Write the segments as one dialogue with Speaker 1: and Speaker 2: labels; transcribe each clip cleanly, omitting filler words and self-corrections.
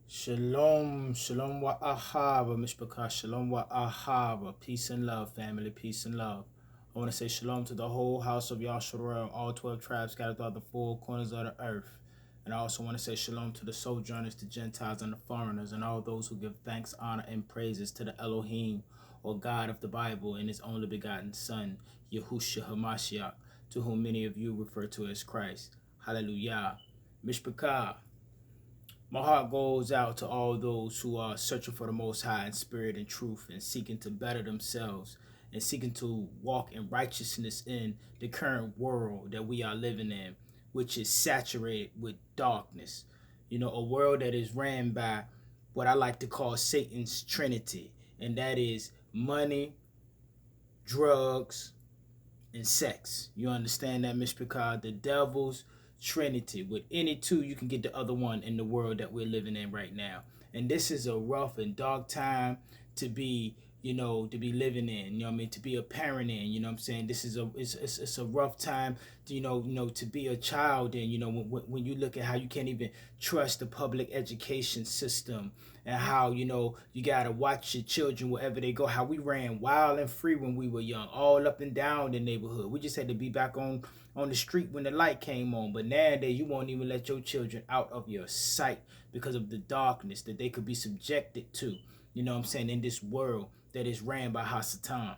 Speaker 1: Shalom, shalom wa ahava, mishpachah, shalom wa ahava. Peace and love, family, peace and love. I want to say shalom to the whole house of Yasharel, all 12 tribes scattered throughout the four corners of the earth. And I also want to say shalom to the sojourners, the Gentiles, and the foreigners, and all those who give thanks, honor, and praises to the Elohim, or God of the Bible, and his only begotten Son, Yahushua HaMashiach, to whom many of you refer to as Christ. Hallelujah. Mishpachah. My heart goes out to all those who are searching for the Most High in spirit and truth and seeking to better themselves and seeking to walk in righteousness in the current world that we are living in, which is saturated with darkness. You know, a world that is ran by what I like to call Satan's Trinity, and that is money, drugs, and sex. You understand that, Mishpachah? The devil's trinity. With any two, you can get the other one in the world that we're living in right now. And this is a rough and dark time to be, to be living in, you know what I mean, to be a parent in, you know what I'm saying? This is it's a rough time to, to be a child in, when you look at how you can't even trust the public education system, and how, you got to watch your children wherever they go, how we ran wild and free when we were young, all up and down the neighborhood. We just had to be back on the street when the light came on. But nowadays, you won't even let your children out of your sight because of the darkness that they could be subjected to, you know what I'm saying, in this world that is ran by Hasatan.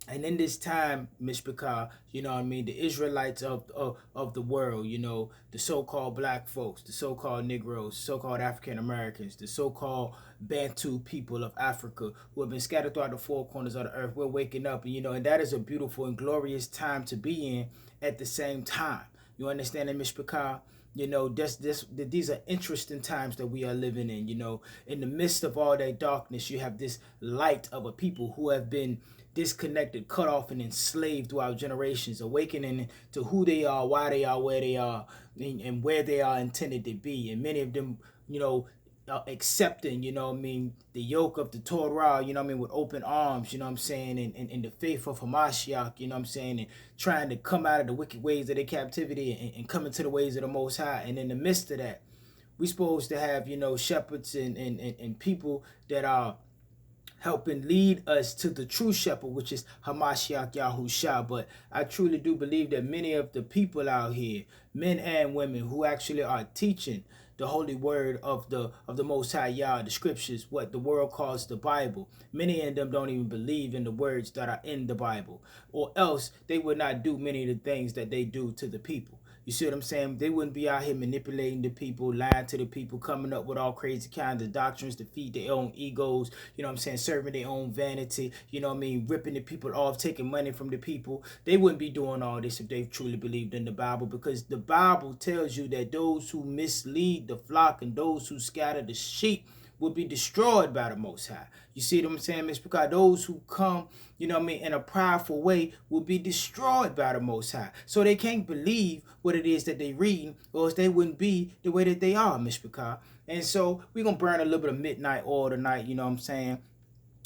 Speaker 1: And in this time, Mishpachah, you know what I mean, the Israelites of the world, the so-called black folks, the so-called Negroes, so-called African Americans, the so-called Bantu people of Africa who have been scattered throughout the four corners of the earth, we're waking up, and that is a beautiful and glorious time to be in at the same time. You understand that, Mishpachah? These are interesting times that we are living in. In the midst of all that darkness, you have this light of a people who have been disconnected, cut off, and enslaved throughout generations, awakening to who they are, why they are, where they are, and where they are intended to be. And many of them, accepting, the yoke of the Torah, with open arms, and the faith of Hamashiach, and trying to come out of the wicked ways of their captivity and come into the ways of the Most High. And in the midst of that, we're supposed to have, shepherds and people that are helping lead us to the true shepherd, which is Hamashiach Yahusha. But I truly do believe that many of the people out here, men and women, who actually are teaching the holy word of the Most High Yah, the scriptures, what the world calls the Bible, many of them don't even believe in the words that are in the Bible, or else they would not do many of the things that they do to the people. You see what I'm saying? They wouldn't be out here manipulating the people, lying to the people, coming up with all crazy kinds of doctrines to feed their own egos, serving their own vanity, ripping the people off, taking money from the people. They wouldn't be doing all this if they truly believed in the Bible, because the Bible tells you that those who mislead the flock and those who scatter the sheep will be destroyed by the Most High. You see what I'm saying, Miss? Because those who come, in a prideful way will be destroyed by the Most High. So they can't believe what it is that they read, or else they wouldn't be the way that they are, Miss Picard. And so we're going to burn a little bit of midnight oil tonight, you know what I'm saying?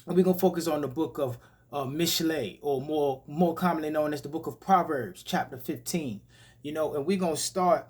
Speaker 1: And we're going to focus on the book of Mishlei, or more commonly known as the book of Proverbs, chapter 15. And we're going to start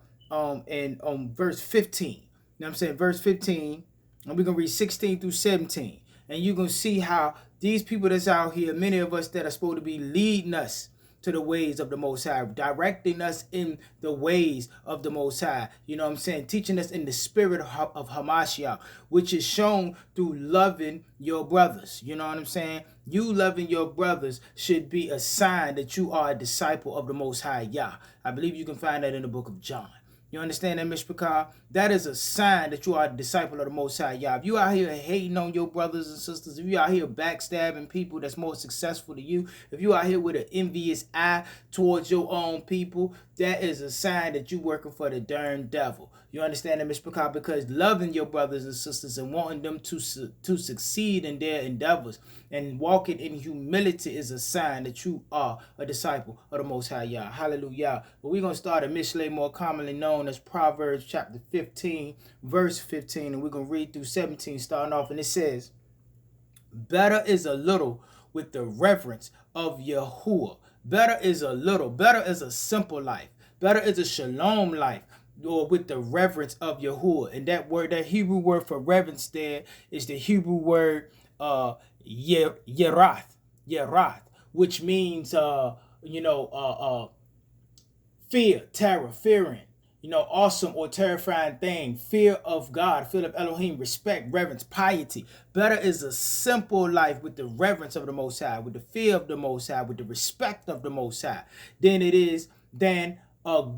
Speaker 1: in verse 15. You know what I'm saying? Verse 15. And we're going to read 16 through 17. And you're going to see how these people that's out here, many of us that are supposed to be leading us to the ways of the Most High, directing us in the ways of the Most High, you know what I'm saying, teaching us in the spirit of Hamashiach, which is shown through loving your brothers. You know what I'm saying? You loving your brothers should be a sign that you are a disciple of the Most High Yah. I believe you can find that in the book of John. You understand that, Mishpachah? That is a sign that you are a disciple of the Most High Yah. If you out here hating on your brothers and sisters, if you out here backstabbing people that's more successful than you, if you out here with an envious eye towards your own people, that is a sign that you working for the darn devil. You understand that, Mishpachah? Because loving your brothers and sisters and wanting them to succeed in their endeavors and walking in humility is a sign that you are a disciple of the Most High Yah. Hallelujah. But we're going to start at Mishlei, more commonly known as Proverbs chapter 15, verse 15. And we're going to read through 17, starting off. And it says, better is a little with the reverence of Yahuwah. Better is a little. Better is a simple life. Better is a shalom life or with the reverence of Yahuwah. And that word, that Hebrew word for reverence there is the Hebrew word yerath, which means fear, terror, fearing, awesome or terrifying thing, fear of God, fear of Elohim, respect, reverence, piety. Better is a simple life with the reverence of the Most High, with the fear of the Most High, with the respect of the Most High, than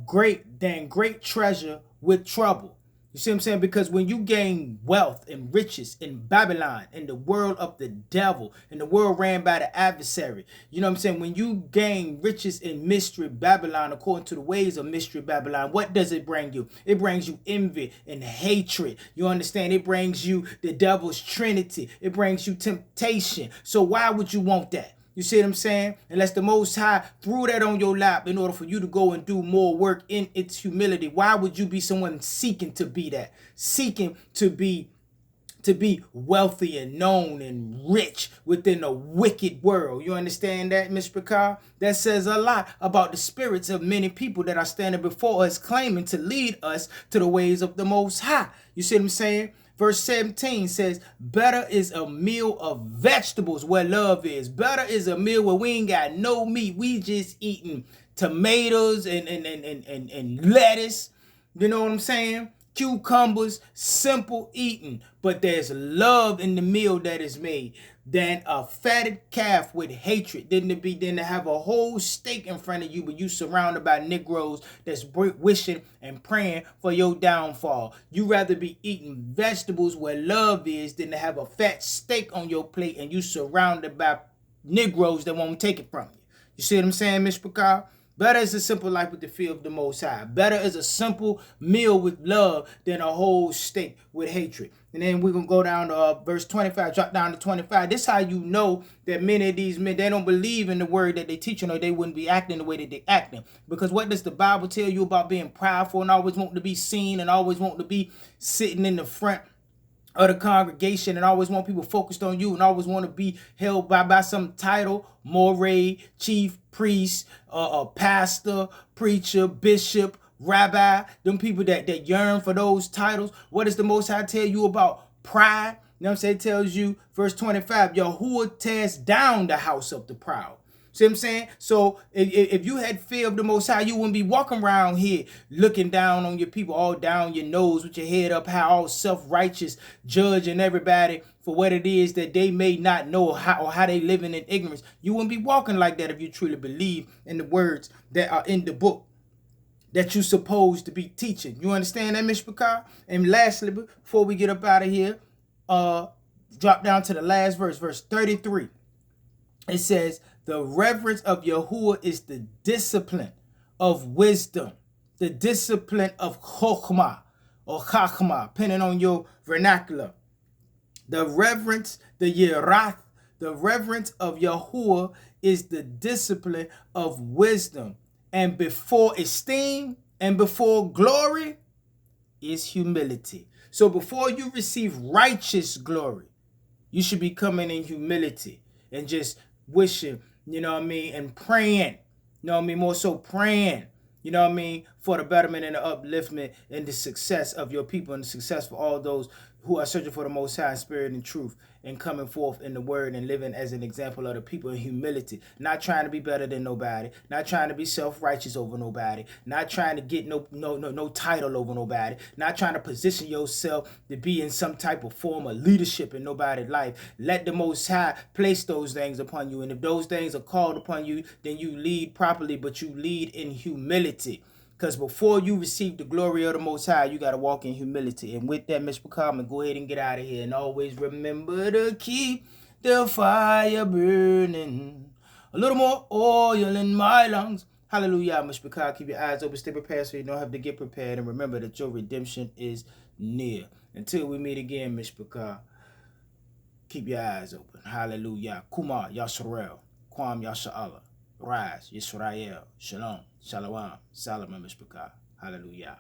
Speaker 1: great treasure with trouble. You see what I'm saying? Because when you gain wealth and riches in Babylon, in the world of the devil, in the world ran by the adversary, you know what I'm saying? When you gain riches in mystery Babylon, according to the ways of mystery Babylon, what does it bring you? It brings you envy and hatred. You understand? It brings you the devil's trinity. It brings you temptation. So why would you want that? You see what I'm saying? Unless the Most High threw that on your lap in order for you to go and do more work in its humility, why would you be someone seeking to be that? Seeking to be wealthy and known and rich within a wicked world. You understand that, Mr. Picard? That says a lot about the spirits of many people that are standing before us claiming to lead us to the ways of the Most High. You see what I'm saying? Verse 17 says, better is a meal of vegetables where love is. Better is a meal where we ain't got no meat. We just eating tomatoes and lettuce. You know what I'm saying? Cucumbers, simple eating. But there's love in the meal that is made. Than a fatted calf with hatred. Than to have a whole steak in front of you, but you surrounded by Negroes that's wishing and praying for your downfall. You rather be eating vegetables where love is than to have a fat steak on your plate and you surrounded by Negroes that won't take it from you. You see what I'm saying, Mr. Picard? Better is a simple life with the fear of the Most High. Better is a simple meal with love than a whole steak with hatred. And then we're going to go down to verse 25, drop down to 25. This is how you know that many of these men, they don't believe in the word that they teaching, or they wouldn't be acting the way that they acting. Because what does the Bible tell you about being prideful and always wanting to be seen and always wanting to be sitting in the front of the congregation and always want people focused on you and always want to be held by some title, moray, chief, priest, pastor, preacher, bishop, rabbi, them people that yearn for those titles. What does the Most High tell you about pride? You know what I'm saying? It tells you, verse 25, Yahuwah tears down the house of the proud. See what I'm saying? So if you had fear of the Most High, you wouldn't be walking around here looking down on your people, all down your nose with your head up high, all self-righteous, judging everybody for what it is that they may not know or how they living in ignorance. You wouldn't be walking like that if you truly believe in the words that are in the book that you're supposed to be teaching. You understand that, Mr. Picard? And lastly, before we get up out of here, drop down to the last verse, verse 33. It says, the reverence of Yahuwah is the discipline of wisdom, the discipline of chokhmah or chachmah, depending on your vernacular. The reverence, the yerath, the reverence of Yahuwah is the discipline of wisdom. And before esteem and before glory is humility. So before you receive righteous glory, you should be coming in humility and just wishing, you know what I mean, and praying, you know what I mean, more so praying, you know what I mean, for the betterment and the upliftment and the success of your people and the success for all those who are searching for the Most High in spirit and truth and coming forth in the word and living as an example of the people in humility, not trying to be better than nobody, not trying to be self-righteous over nobody, not trying to get no title over nobody, not trying to position yourself to be in some type of form of leadership in nobody's life. Let the Most High place those things upon you, and if those things are called upon you, then you lead properly, but you lead in humility. Because before you receive the glory of the Most High, you got to walk in humility. And with that, Mr. Carmen, go ahead and get out of here. And always remember to keep the fire burning. A little more oil in my lungs. Hallelujah, Mr. Picard. Keep your eyes open, stay prepared so you don't have to get prepared. And remember that your redemption is near. Until we meet again, Mr. Picard, keep your eyes open. Hallelujah. Kuma Yasharel. Kwam Yasha'Allah. Rise, Yisrael, Shalom, Shalom, Salomon, Mishpachah. Hallelujah.